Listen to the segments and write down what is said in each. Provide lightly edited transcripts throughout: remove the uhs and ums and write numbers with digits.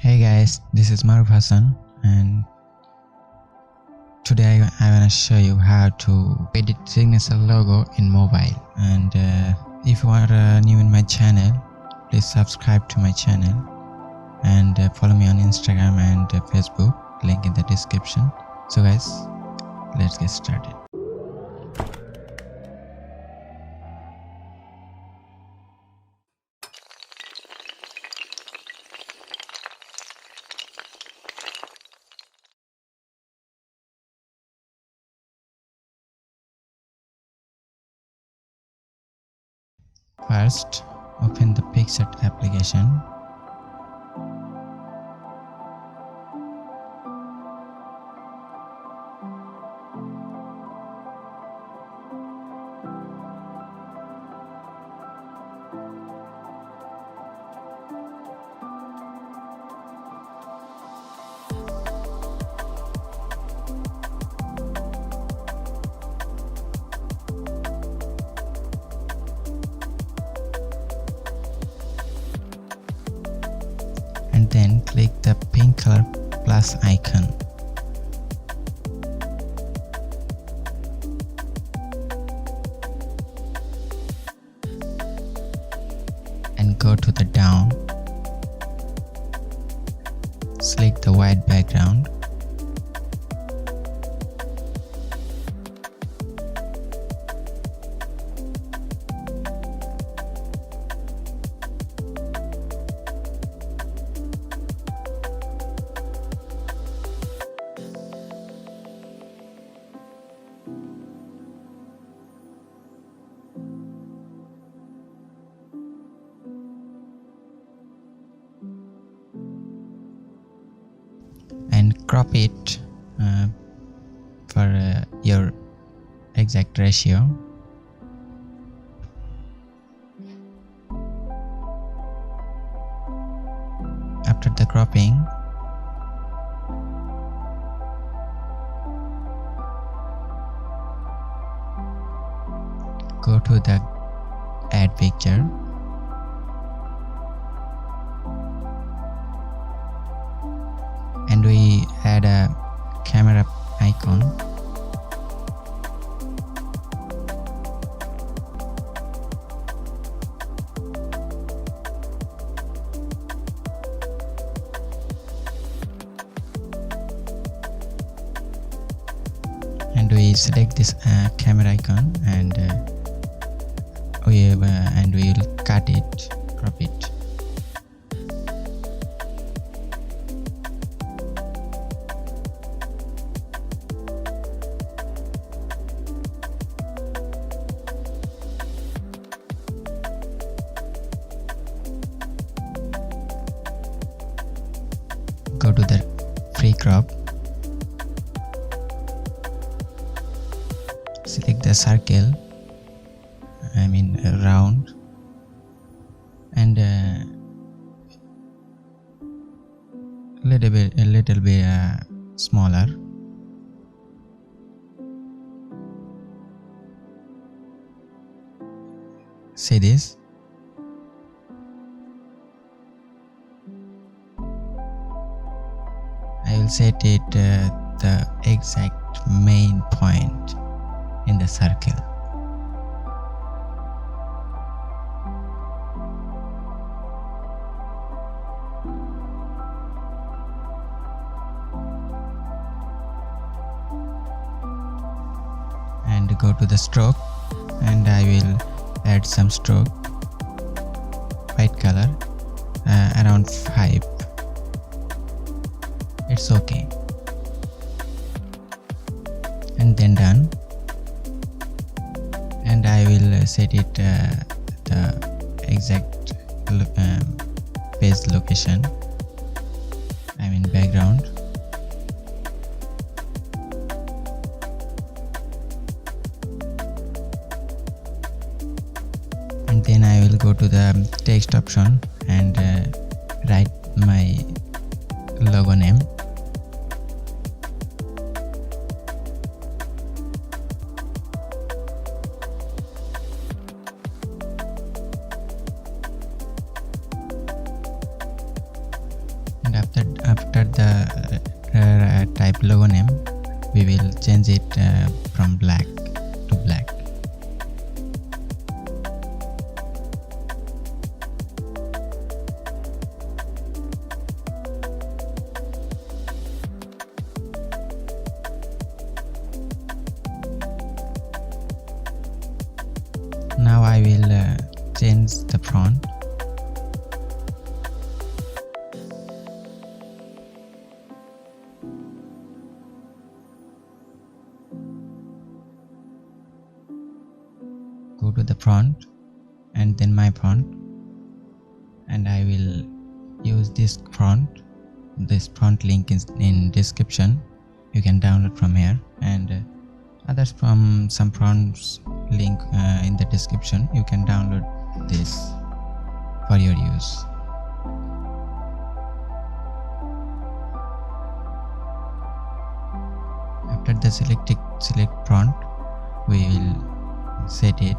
Hey guys, this is Maruf Hasan, and today I want to show you how to edit signature logo in mobile. And if you are new in my channel, please subscribe to my channel and follow me on Instagram and Facebook, link in the description. So guys, let's get started. First, open the Creat application. And then click the pink color plus icon. And go to the down. Select the white background. And crop it for your exact ratio. After the cropping, go to the add picture. And we add a camera icon. And we select this camera icon, and we will cut it, crop it. Go to the free crop, select the circle, round, and a little bit smaller. See this? I will set it the exact main point in the circle. And go to the stroke, and I will add some stroke, white color, around 5. It's okay. And then done. And I will set it the exact page location, background. And then I will go to the text option and write my logo name. And after the type logo name, we will change it from black to black. Now I will change the font. Go to the font and then my font, and I will use this font. This font link is in description. You can download from here, and others from some fonts link in the description. You can download this for your use. After the select font, we will set it.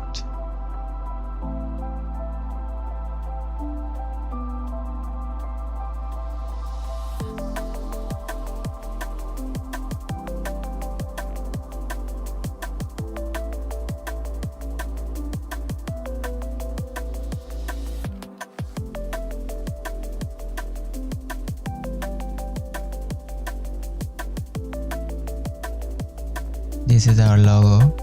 This is our logo.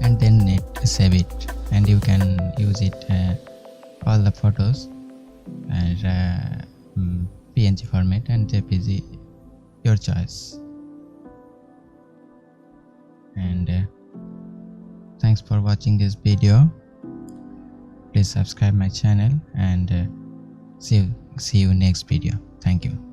And then save it, and you can use it all the photos and PNG format and JPG, your choice. And thanks for watching this video. Please subscribe my channel, and see you next video. Thank you.